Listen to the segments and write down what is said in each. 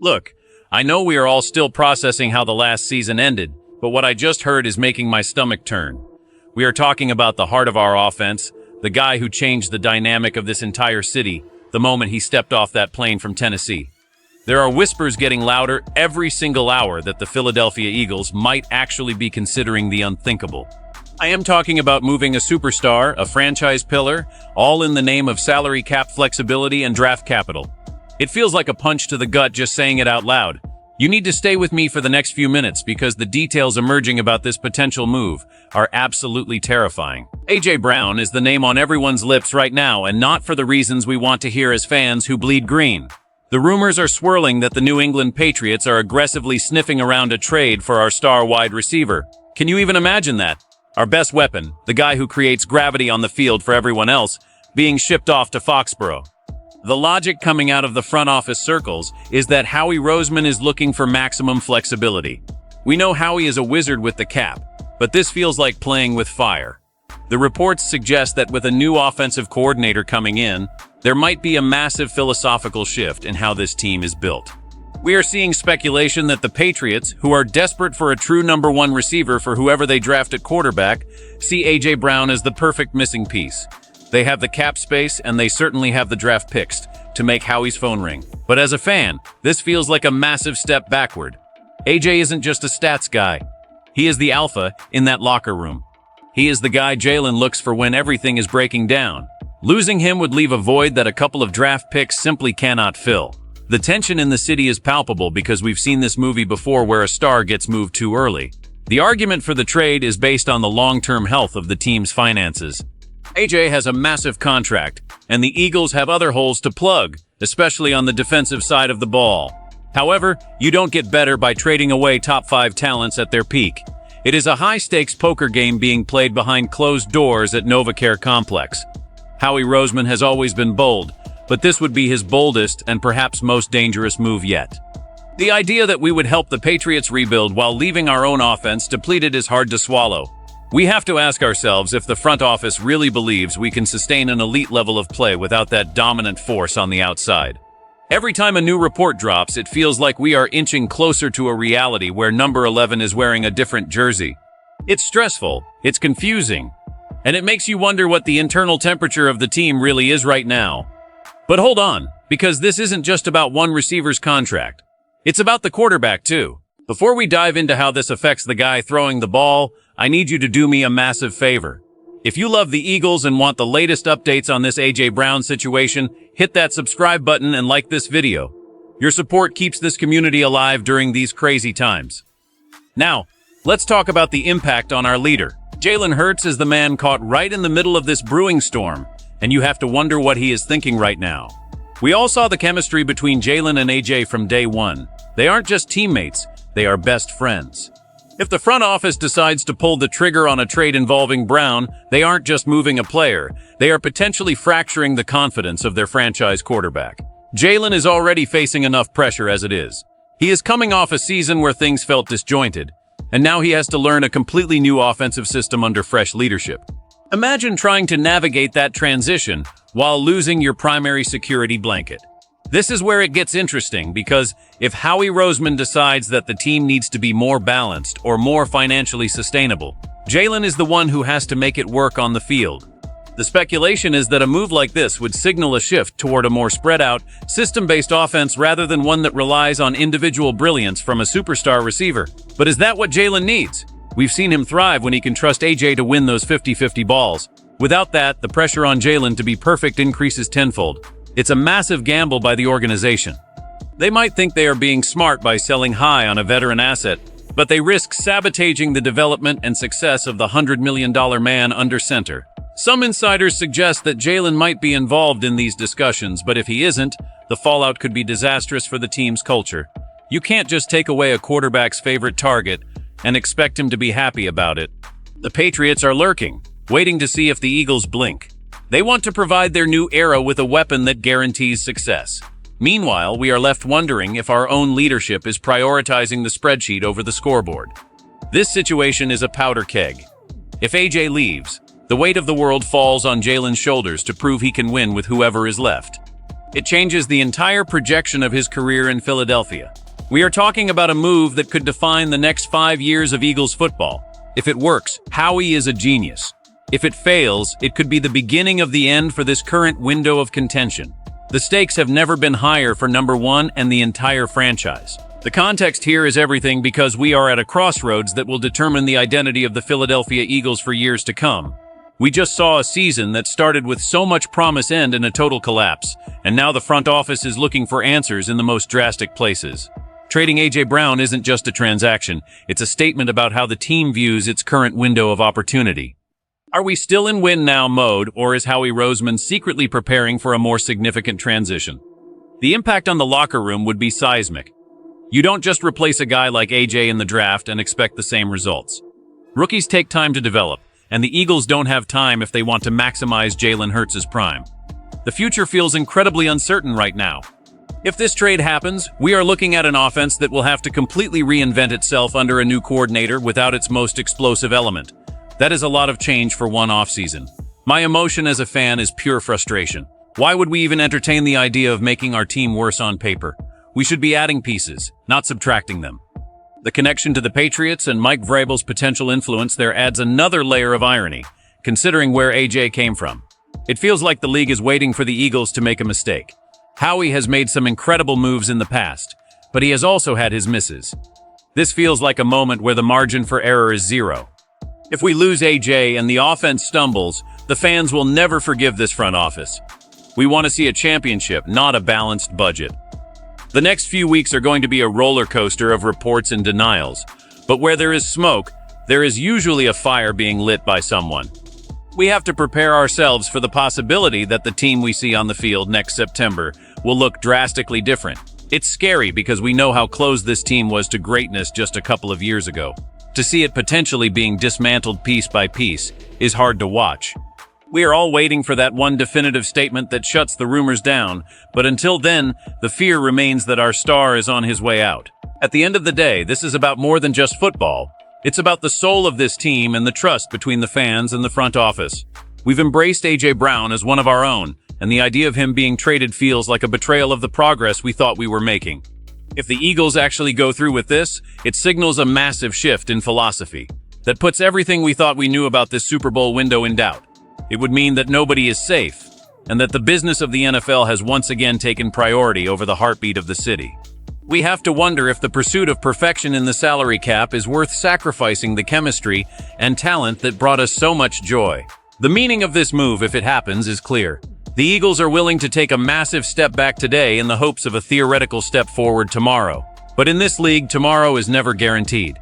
Look, I know we are all still processing how the last season ended, but what I just heard is making my stomach turn. We are talking about the heart of our offense, the guy who changed the dynamic of this entire city the moment he stepped off that plane from Tennessee. There are whispers getting louder every single hour that the Philadelphia Eagles might actually be considering the unthinkable. I am talking about moving a superstar, a franchise pillar, all in the name of salary cap flexibility and draft capital. It feels like a punch to the gut just saying it out loud. You need to stay with me for the next few minutes because the details emerging about this potential move are absolutely terrifying. A.J. Brown is the name on everyone's lips right now, and not for the reasons we want to hear as fans who bleed green. The rumors are swirling that the New England Patriots are aggressively sniffing around a trade for our star wide receiver. Can you even imagine that? Our best weapon, the guy who creates gravity on the field for everyone else, being shipped off to Foxborough. The logic coming out of the front office circles is that Howie Roseman is looking for maximum flexibility. We know Howie is a wizard with the cap, but this feels like playing with fire. The reports suggest that with a new offensive coordinator coming in, there might be a massive philosophical shift in how this team is built. We are seeing speculation that the Patriots, who are desperate for a true number one receiver for whoever they draft at quarterback, see A.J. Brown as the perfect missing piece. They have the cap space, and they certainly have the draft picks to make Howie's phone ring. But as a fan, this feels like a massive step backward. AJ isn't just a stats guy. He is the alpha in that locker room. He is the guy Jalen looks for when everything is breaking down. Losing him would leave a void that a couple of draft picks simply cannot fill. The tension in the city is palpable because we've seen this movie before where a star gets moved too early. The argument for the trade is based on the long-term health of the team's finances. AJ has a massive contract, and the Eagles have other holes to plug, especially on the defensive side of the ball. However, you don't get better by trading away top 5 talents at their peak. It is a high-stakes poker game being played behind closed doors at NovaCare Complex. Howie Roseman has always been bold, but this would be his boldest and perhaps most dangerous move yet. The idea that we would help the Patriots rebuild while leaving our own offense depleted is hard to swallow. We have to ask ourselves if the front office really believes we can sustain an elite level of play without that dominant force on the outside. Every time a new report drops, it feels like we are inching closer to a reality where number 11 is wearing a different jersey. It's stressful, it's confusing, and it makes you wonder what the internal temperature of the team really is right now. But hold on, because this isn't just about one receiver's contract. It's about the quarterback too. Before we dive into how this affects the guy throwing the ball, I need you to do me a massive favor. If you love the Eagles and want the latest updates on this A.J. Brown situation, hit that subscribe button and like this video. Your support keeps this community alive during these crazy times. Now, let's talk about the impact on our leader. Jalen Hurts is the man caught right in the middle of this brewing storm, and you have to wonder what he is thinking right now. We all saw the chemistry between Jalen and A.J. from day one. They aren't just teammates, they are best friends. If the front office decides to pull the trigger on a trade involving Brown, they aren't just moving a player, they are potentially fracturing the confidence of their franchise quarterback. Jalen is already facing enough pressure as it is. He is coming off a season where things felt disjointed, and now he has to learn a completely new offensive system under fresh leadership. Imagine trying to navigate that transition while losing your primary security blanket. This is where it gets interesting because if Howie Roseman decides that the team needs to be more balanced or more financially sustainable, Jalen is the one who has to make it work on the field. The speculation is that a move like this would signal a shift toward a more spread-out, system-based offense rather than one that relies on individual brilliance from a superstar receiver. But is that what Jalen needs? We've seen him thrive when he can trust AJ to win those 50-50 balls. Without that, the pressure on Jalen to be perfect increases tenfold. It's a massive gamble by the organization. They might think they are being smart by selling high on a veteran asset, but they risk sabotaging the development and success of the $100 million man under center. Some insiders suggest that Jalen might be involved in these discussions, but if he isn't, the fallout could be disastrous for the team's culture. You can't just take away a quarterback's favorite target and expect him to be happy about it. The Patriots are lurking, waiting to see if the Eagles blink. They want to provide their new era with a weapon that guarantees success. Meanwhile, we are left wondering if our own leadership is prioritizing the spreadsheet over the scoreboard. This situation is a powder keg. If AJ leaves, the weight of the world falls on Jalen's shoulders to prove he can win with whoever is left. It changes the entire projection of his career in Philadelphia. We are talking about a move that could define the next 5 years of Eagles football. If it works, Howie is a genius. If it fails, it could be the beginning of the end for this current window of contention. The stakes have never been higher for number one and the entire franchise. The context here is everything because we are at a crossroads that will determine the identity of the Philadelphia Eagles for years to come. We just saw a season that started with so much promise end in a total collapse, and now the front office is looking for answers in the most drastic places. Trading A.J. Brown isn't just a transaction, it's a statement about how the team views its current window of opportunity. Are we still in win-now mode, or is Howie Roseman secretly preparing for a more significant transition? The impact on the locker room would be seismic. You don't just replace a guy like A.J. in the draft and expect the same results. Rookies take time to develop, and the Eagles don't have time if they want to maximize Jalen Hurts' prime. The future feels incredibly uncertain right now. If this trade happens, we are looking at an offense that will have to completely reinvent itself under a new coordinator without its most explosive element. That is a lot of change for one offseason. My emotion as a fan is pure frustration. Why would we even entertain the idea of making our team worse on paper? We should be adding pieces, not subtracting them. The connection to the Patriots and Mike Vrabel's potential influence there adds another layer of irony, considering where AJ came from. It feels like the league is waiting for the Eagles to make a mistake. Howie has made some incredible moves in the past, but he has also had his misses. This feels like a moment where the margin for error is zero. If we lose AJ and the offense stumbles, the fans will never forgive this front office. We want to see a championship, not a balanced budget. The next few weeks are going to be a roller coaster of reports and denials, but where there is smoke, there is usually a fire being lit by someone. We have to prepare ourselves for the possibility that the team we see on the field next September will look drastically different. It's scary because we know how close this team was to greatness just a couple of years ago. To see it potentially being dismantled piece by piece is hard to watch. We are all waiting for that one definitive statement that shuts the rumors down, but until then, the fear remains that our star is on his way out. At the end of the day, this is about more than just football. It's about the soul of this team and the trust between the fans and the front office. We've embraced A.J. Brown as one of our own, and the idea of him being traded feels like a betrayal of the progress we thought we were making. If the Eagles actually go through with this, it signals a massive shift in philosophy that puts everything we thought we knew about this Super Bowl window in doubt. It would mean that nobody is safe, and that the business of the NFL has once again taken priority over the heartbeat of the city. We have to wonder if the pursuit of perfection in the salary cap is worth sacrificing the chemistry and talent that brought us so much joy. The meaning of this move, if it happens, is clear. The Eagles are willing to take a massive step back today in the hopes of a theoretical step forward tomorrow. But in this league, tomorrow is never guaranteed.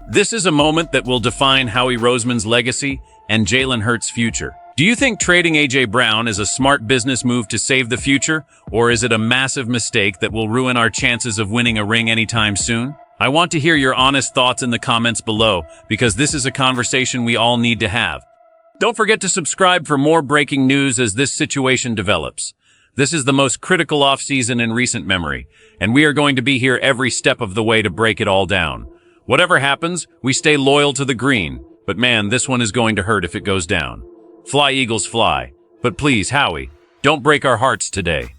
This is a moment that will define Howie Roseman's legacy and Jalen Hurts' future. Do you think trading A.J. Brown is a smart business move to save the future, or is it a massive mistake that will ruin our chances of winning a ring anytime soon? I want to hear your honest thoughts in the comments below, because this is a conversation we all need to have. Don't forget to subscribe for more breaking news as this situation develops. This is the most critical offseason in recent memory, and we are going to be here every step of the way to break it all down. Whatever happens, we stay loyal to the green, but man, this one is going to hurt if it goes down. Fly, Eagles, fly. But please, Howie, don't break our hearts today.